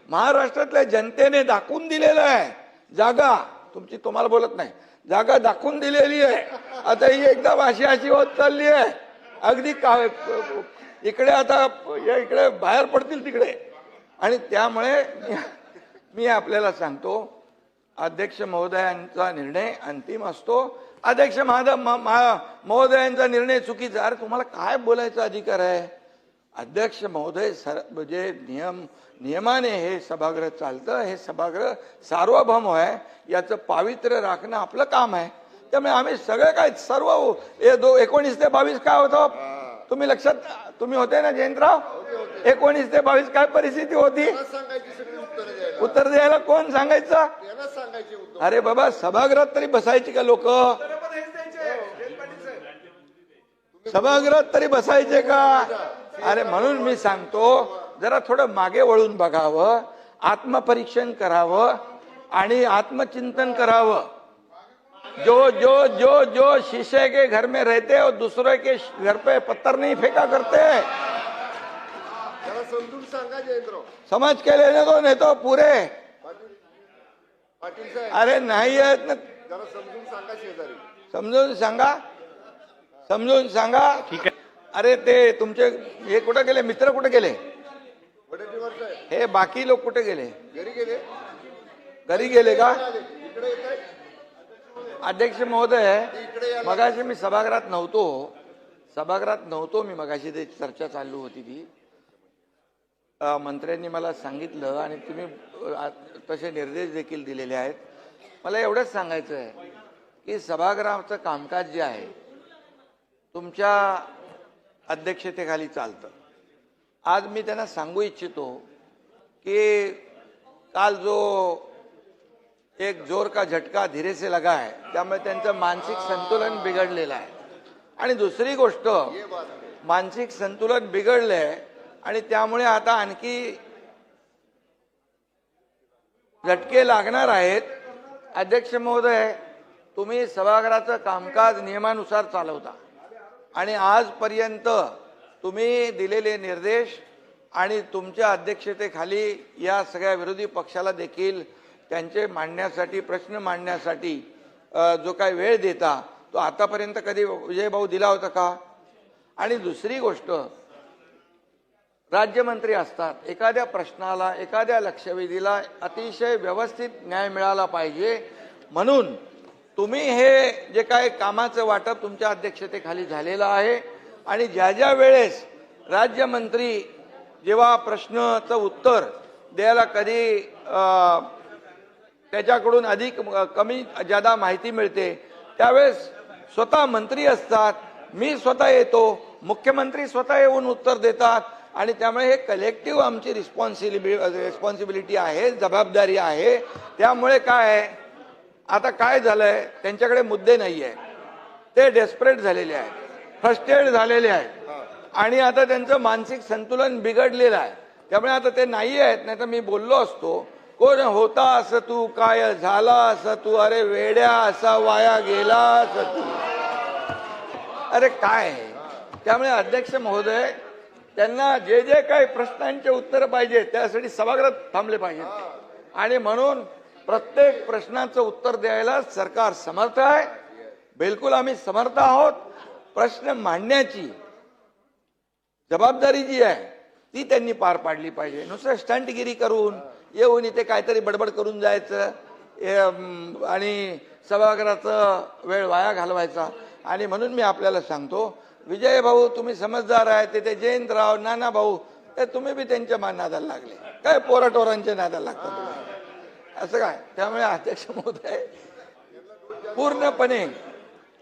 महाराष्ट्रातल्या जनतेने दाखवून दिलेलं आहे जागा, तुमची तुम्हाला बोलत नाही, जागा दाखवून दिलेली आहे. आता ही एकदम अशी होत चालली आहे, अगदी इकडे आता इकडे बाहेर पडतील तिकडे. आणि त्यामुळे मी आपल्याला सांगतो, अध्यक्ष महोदयांचा निर्णय अंतिम असतो. अध्यक्ष महोदयांचा निर्णय चुकीचा, अरे तुम्हाला काय बोलायचा अधिकार आहे? अध्यक्ष महोदय म्हणजे नियमाने हे सभागृह चालतं, हे सभागृह सार्वभौम आहे, याचं पावित्र्य राखणं आपलं काम आहे. त्यामुळे आम्ही सगळे काय सर्व 19 ते 22 काय होतं तुम्ही लक्षात, तुम्ही होते ना जयंतराव? 19 ते 22 काय परिस्थिती होती? उत्तर द्यायला कोण सांगायचं? अरे बाबा, सभागृहात तरी बसायची का लोक? सभागृहात तरी बसायचे का? अरे म्हणून मी सांगतो, जरा थोडं मागे वळून बघावं, आत्मपरीक्षण करावं आणि आत्मचिंतन करावं. जो जो जो जो शीशे के घर में रहते और दूसरे के घर पे पत्थर नहीं फेंका करते. समजून सांगा जयेंद्र, समझ के लेने दो, नहीं तो पूरे. पाटील साहेब, अरे नाही आहेत ना, जरा समजून सांगा शेजारी. समजून सांगा. ठीक आहे. अरे ते तुमचे हे कुठे गेले, मित्र कुठे गेले? वडेट्टीवार साहेब, हे बाकी लोक कुठे गेले? घरी गेले. घरी गेले का? इकडे येत आहे. अध्यक्ष महोदय, इकडे या. मगाशी मी सभागृहात नव्हतो मी मगाशी ते चर्चा चालू होती ती. मंत्र्यांनी मला सांगितलं आणि तुम्ही तसे निर्देश देखील दिलेले आहेत. मला एवढंच सांगायचं आहे की सभागृहाचं कामकाज जे आहे तुमच्या अध्यक्षतेखाली चालतं. आज मी त्यांना सांगू इच्छितो की काल जो एक जोर का झटका धीरे से लगा है, त्यामुळे त्यांचं मानसिक संतुलन बिघडलेलं आहे. आणि दुसरी गोष्ट, मानसिक संतुलन बिघडलंय आणि त्यामुळे आता आणखी झटके लागणार आहेत. अध्यक्ष महोदय, तुम्ही सभागृहाचं कामकाज नियमानुसार चालवता आणि आजपर्यंत तुम्ही दिलेले निर्देश आणि तुमच्या अध्यक्षतेखाली या सगळ्या विरोधी पक्षाला देखील त्यांचे मांडण्यासाठी, प्रश्न मांडण्यासाठी जो काही वेळ देता, तो आतापर्यंत कधी विजयभाऊ दिला होता का? आणि दुसरी गोष्ट, राज्यमंत्री असतात, एखाद्या प्रश्नाला, एखाद्या लक्षवेधीला अतिशय व्यवस्थित न्याय मिळाला पाहिजे. म्हणून तुम्ही हे जे काय कामाचं वाटप तुमच्या अध्यक्षतेखाली झालेलं आहे आणि ज्या ज्या वेळेस राज्यमंत्री जेव्हा प्रश्नाचं उत्तर द्यायला कधी त्याच्याकडून अधिक कमी जादा माहिती मिळते, त्यावेळेस स्वतः मंत्री असतात, मी स्वतः येतो, मुख्यमंत्री स्वतः येऊन उत्तर देतात. आणि त्यामुळे हे कलेक्टिव्ह आमची रिस्पॉन्सिबिलिटी आहे, जबाबदारी आहे. त्यामुळे काय आहे, आता काय झालंय, त्यांच्याकडे मुद्दे नाही आहे, ते डेस्परेट झालेले आहेत, फ्रस्ट्रेट झालेले आहेत आणि आता त्यांचं मानसिक संतुलन बिघडलेलं आहे. त्यामुळे आता ते नाही आहेत. नाही तर मी बोललो असतो, कोण होता असं तू, काय झाला असं तू, अरे वेड्या असा वाया गेला असं तू, अरे काय. त्यामुळे अध्यक्ष महोदय, त्यांना जे जे काही प्रश्नांचे उत्तर पाहिजे त्यासाठी सभागृहात थांबले पाहिजेत आणि म्हणून प्रत्येक प्रश्नाचं उत्तर द्यायला सरकार समर्थ आहे. बिलकुल आम्ही समर्थ आहोत. प्रश्न मांडण्याची जबाबदारी जी आहे ती त्यांनी पार पाडली पाहिजे. नुसतं स्टंटगिरी करून येऊन इथे काहीतरी बडबड करून जायचं आणि सभागृहाचा वेळ वाया घालवायचा. आणि म्हणून मी आपल्याला सांगतो, विजय भाऊ तुम्ही समजदार आहे, ते जयंतराव, नाना भाऊ, ते तुम्ही बी त्यांच्या नादाला लागले, काय पोराटोरांच्या नादाला लागतात असं काय. त्यामुळे अध्यक्ष महोदय, पूर्णपणे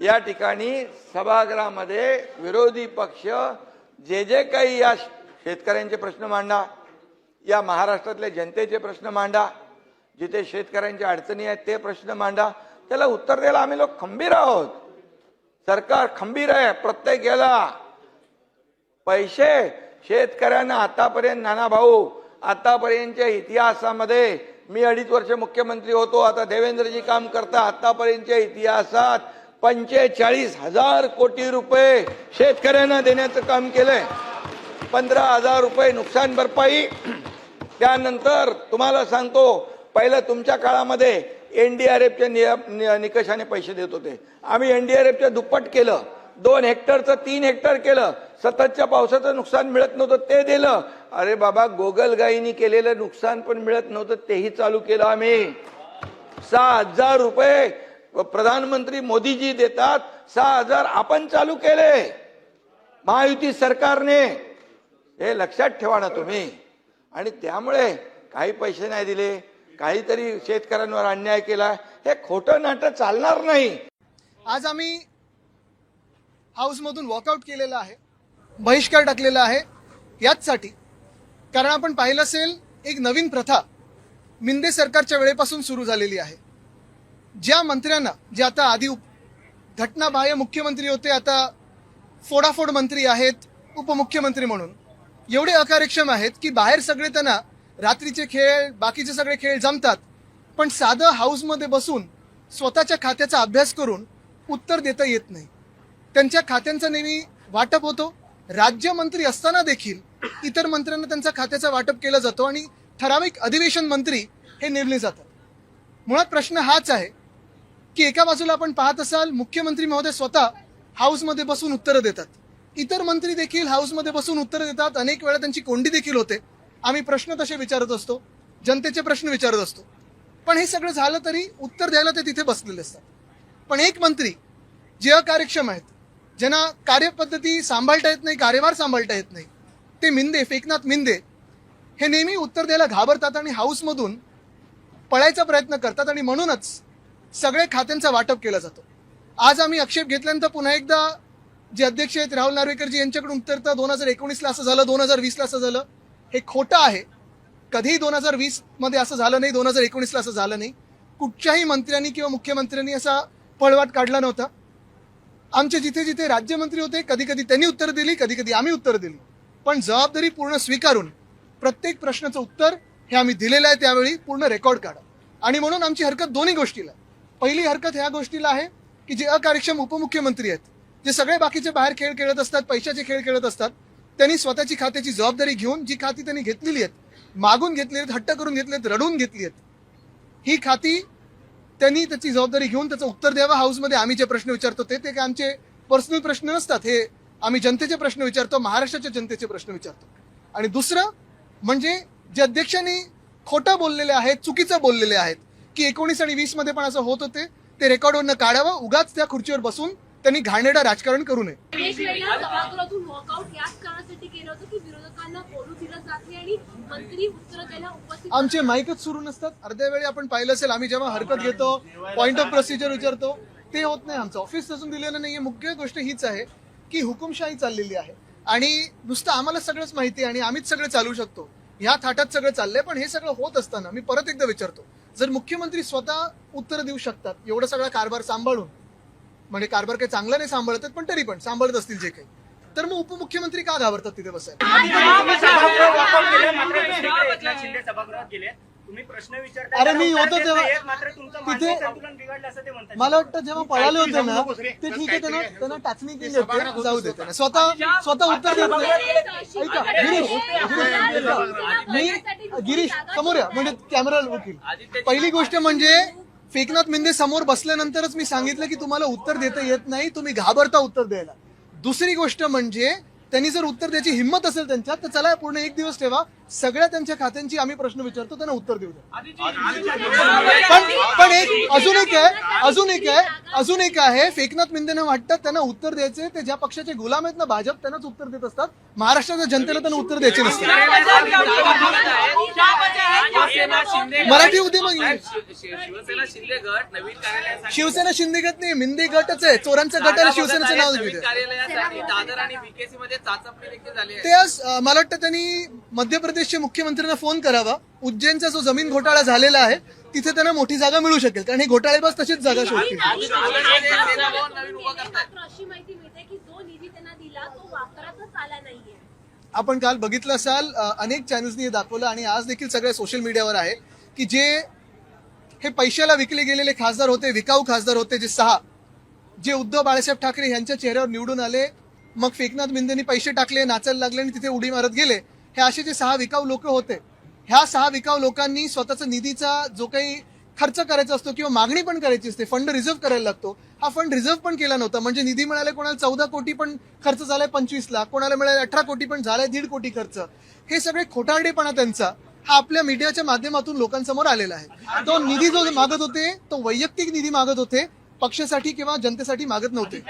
या ठिकाणी सभागृहामध्ये विरोधी पक्ष जे जे काही या शेतकऱ्यांचे प्रश्न मांडा, या महाराष्ट्रातल्या जनतेचे प्रश्न मांडा, जिथे शेतकऱ्यांच्या अडचणी आहेत ते प्रश्न मांडा, त्याला उत्तर द्यायला आम्ही लोक खंबीर आहोत. सरकार खंबीर आहे. प्रत्येक याला पैसे शेतकऱ्यांना आतापर्यंत, नाना भाऊ, आतापर्यंतच्या इतिहासामध्ये, मी 2.5 वर्ष मुख्यमंत्री होतो, आता देवेंद्रजी काम करता, आतापर्यंतच्या इतिहासात 45,000 कोटी रुपये शेतकऱ्यांना देण्याचं काम केलंय. 15,000 रुपये नुकसान भरपाई त्यानंतर तुम्हाला सांगतो, पहिलं तुमच्या काळामध्ये एनडीआरएफच्या निकषाने पैसे देत होते. आम्ही एनडीआरएफच्या दुप्पट केलं. 2 हेक्टरचं 3 हेक्टर केलं. सततच्या पावसाचं नुकसान मिळत नव्हतं ते दिलं. अरे बाबा, गोगलगाईनी केलेलं नुकसान पण मिळत नव्हतं तेही चालू केलं आम्ही. 6,000 रुपये प्रधानमंत्री मोदीजी देतात, 6,000 आपण चालू केले महायुती सरकारने. हे लक्षात ठेवा ना तुम्ही. आणि त्यामुळे काही पैसे नाही दिले, काहीतरी शेतकऱ्यांवर अन्याय केला, हे खोटं नाटक चालणार नाही. आज आम्ही हाऊसमधून वॉकआउट केलेला आहे, बहिष्कार टाकलेला आहे याचसाठी, कारण आपण पाहिलं असेल एक नवीन प्रथा मिंदे सरकारच्या वेळेपासून सुरू झालेली आहे. ज्या मंत्र्यांना, जे आता आधी घटनाबाह्य मुख्यमंत्री होते, आता फोडाफोड मंत्री आहेत, उपमुख्यमंत्री म्हणून, एवढे अकार्यक्षम आहेत की बाहेर सगळे त्यांना रात्रीचे खेळ, बाकीचे सगळे खेळ जमतात, पण साधं हाऊसमध्ये बसून स्वतःच्या खात्याचा अभ्यास करून उत्तर देता येत नाही. त्यांच्या खात्यांचं नेहमी वाटप होतो. राज्यमंत्री असताना देखील इतर मंत्र्यांना त्यांचा खात्याचा वाटप केलं जातो आणि ठराविक अधिवेशन मंत्री हे नेमले जातात. मुळात प्रश्न हाच आहे की एका बाजूला आपण पाहत असाल मुख्यमंत्री महोदय स्वतः हाऊसमध्ये बसून उत्तरं देतात, इतर मंत्री देखील हाऊसमध्ये बसून उत्तरं देतात, अनेक वेळा त्यांची कोंडी देखील होते. आम्ही प्रश्न तसे विचारत असतो, जनतेचे प्रश्न विचारत असतो, पण हे सगळं झालं तरी उत्तर द्यायला ते तिथे बसलेले असतात. पण एक मंत्री जे अकार्यक्षम आहेत, ज्यांना कार्यपद्धती सांभाळता येत नाही, कार्यभार सांभाळता येत नाही, ते मिंदे, एकनाथ मिंदे, हे नेहमी उत्तर द्यायला घाबरतात आणि हाऊसमधून पळायचा प्रयत्न करतात आणि म्हणूनच सगळे खात्यांचा वाटप केला जातो. आज आम्ही आक्षेप घेतल्यानंतर पुन्हा एकदा जे अध्यक्ष आहेत राहुल नार्वेकरजी यांच्याकडून उत्तर तर 2019ला असं झालं, 2020ला असं झालं. हे खोटं आहे. कधीही 2020 मध्ये असं झालं नाही, 2019ला असं झालं नाही. कुठच्याही मंत्र्यांनी किंवा मुख्यमंत्र्यांनी असा पळवाट काढला नव्हता. आमचे जिथे जिथे राज्यमंत्री होते, कधी कधी त्यांनी उत्तर दिली, कधी कधी आम्ही उत्तर दिली, पण जबाबदारी पूर्ण स्वीकारून प्रत्येक प्रश्नाचं उत्तर हे आम्ही दिलेलं आहे. त्यावेळी पूर्ण रेकॉर्ड काढा. आणि म्हणून आमची हरकत दोन्ही गोष्टीला आहे. पहिली हरकत ह्या गोष्टीला आहे की जे अकार्यक्षम उपमुख्यमंत्री आहेत, जे सगळे बाकीचे बाहेर खेळ खेळत असतात, पैशाचे खेळ खेळत असतात, त्यांनी स्वतःची खात्याची जबाबदारी घेऊन जी खाती त्यांनी घेतलेली आहेत, मागून घेतली आहेत, हट्ट करून घेतली आहेत, रडून घेतली आहेत, ही खाती त्यांनी त्याची जबाबदारी घेऊन त्याचं उत्तर द्यावं. हाऊसमध्ये आम्ही जे प्रश्न विचारतो ते काय आमचे पर्सनल प्रश्न नसतात, हे आम्ही जनतेचे प्रश्न विचारतो, महाराष्ट्राच्या जनतेचे प्रश्न विचारतो. आणि दुसरं म्हणजे जे अध्यक्षांनी खोटं बोललेले आहेत, चुकीचं बोललेले आहेत की 19 आणि 20 मध्ये पण असं होत होते, ते रेकॉर्डवरनं काढावं. उगाच त्या खुर्चीवर बसून त्यांनी घाणेरडं राजकारण करू नये. एक वेळेला सभागृहातून वॉकआउट याच कारणासाठी केलं होतं की विरोधकांना बोलू दिलं जात नाही आणि मंत्री उत्तर द्यायला उपस्थित. आमचे माईकच सुरू नसतात. अर्ध्या वेळी आपण पाहिलं असेल, आम्ही जेव्हा हरकत घेतो, पॉइंट ऑफ प्रोसिजर विचारतो, ते होत नाही. आमचं ऑफिस अजून दिलेलं नाहीये. मुख्य गोष्ट हीच आहे की हुकुमशाही चाललेली आहे आणि नुसतं आम्हाला सगळंच माहिती आहे आणि आम्हीच सगळं चालू शकतो, ह्या थाटात सगळं चाललंय. पण हे सगळं होत असताना मी परत एकदा विचारतो, जर मुख्यमंत्री स्वतः उत्तर देऊ शकतात एवढा सगळा कारभार सांभाळून, म्हणजे कारभार काही चांगला नाही सांभाळतात पण तरी पण सांभाळत असतील जे काही, तर मग उपमुख्यमंत्री का घाबरतात तिथे बसायला? अरे मी होतो तेव्हा तिथे, मला वाटतं जेव्हा पळाले होते ना ते ठीक आहे, त्यांना टाचणी केली होती, जाऊ देते ना, स्वतः उत्तर देत नाही. ऐका गिरीश समोर या, म्हणजे कॅमेरा वकील. पहिली गोष्ट म्हणजे एकनाथ मिंदे समोर बसल्यानंतरच मी सांगितलं की तुम्हाला उत्तर देता येत नाही, तुम्ही घाबरता उत्तर द्यायला. दुसरी गोष्ट म्हणजे त्यांनी जर उत्तर द्यायची हिंमत असेल त्यांच्यात, तर चला पूर्ण एक दिवस ठेवा, सगळ्या त्यांच्या खात्यांची आम्ही प्रश्न विचारतो, त्यांना उत्तर देऊ द्या. पण अजून एक आहे, एकनाथ मिंदेना वाटतं त्यांना उत्तर द्यायचे, ते ज्या पक्षाचे गुलाम आहेत ना, भाजप, त्यांनाच उत्तर देत असतात. महाराष्ट्राच्या जनतेला त्यांना उत्तर द्यायचे नसते. मराठी उद्यम शिवसेना शिंदे गट नाही, मिंदे गटच आहे. चोरांचा गटाला शिवसेनेचं नाव दिलं. ते आज मला वाटतं त्यांनी मध्य प्रदेशच्या मुख्यमंत्र्यांना फोन करावा. उज्जैनचा जो जमीन घोटाळा झालेला आहे तिथे त्यांना मोठी जागा मिळू शकेल, कारण हे घोटाळेबाज तशीच जागा शोधतील. अशी माहिती मिळते की जो निधी त्यांना दिला तो वापरातच आला नाहीये. आपण काल बघितलं असाल, अनेक चॅनल्सनी दाखवलं आणि आज देखील सगळ्या सोशल मीडियावर आहे की जे हे पैशाला विकले गेलेले खासदार होते, विकाऊ खासदार होते, जे 6, जे उद्धव बाळासाहेब ठाकरे यांच्या चेहऱ्यावर निवडून आले, मग एकनाथ मिंदेंनी पैसे टाकले, नाचायला लागले आणि तिथे उडी मारत गेले, हे असे जे 6 विकाऊ लोक होते, ह्या 6 विकाऊ लोकांनी स्वतःचा निधीचा जो काही खर्च करायचा असतो किंवा मागणी पण करायची असते, फंड रिझर्व्ह करायला लागतो, हा फंड रिझर्व्ह पण केला नव्हता. म्हणजे निधी मिळाले, कोणाला 14 कोटी पण खर्च झालाय 25 लाख, कोणाला मिळाले 18 कोटी पण झालाय 1.5 कोटी खर्च. हे सगळे खोटारडेपणा त्यांचा हा आपल्या मीडियाच्या माध्यमातून लोकांसमोर आलेला आहे. तो निधी जो मागत होते तो वैयक्तिक निधी मागत होते, पक्षासाठी किंवा जनतेसाठी मागत नव्हते.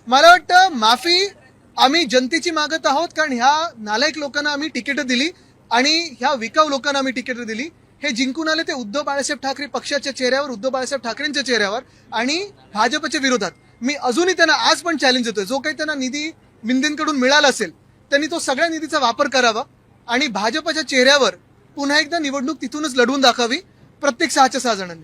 मला वाटतं माफी आम्ही जनतेची मागत आहोत, कारण ह्या नालायक लोकांना आम्ही तिकीटं दिली आणि ह्या विकाऊ लोकांना आम्ही तिकीटं दिली. हे जिंकून आले ते उद्धव बाळासाहेब ठाकरे पक्षाच्या चेहऱ्यावर, उद्धव बाळासाहेब ठाकरेंच्या चेहऱ्यावर आणि भाजपच्या विरोधात. मी अजूनही त्यांना आज पण चॅलेंज देतोय, जो काही त्यांना निधी मिंदेंकडून मिळाला असेल त्यांनी तो सगळ्या निधीचा वापर करावा आणि भाजपच्या चेहऱ्यावर पुन्हा एकदा निवडणूक तिथूनच लढवून दाखवावी प्रत्येक 6च्या 6 जणांनी.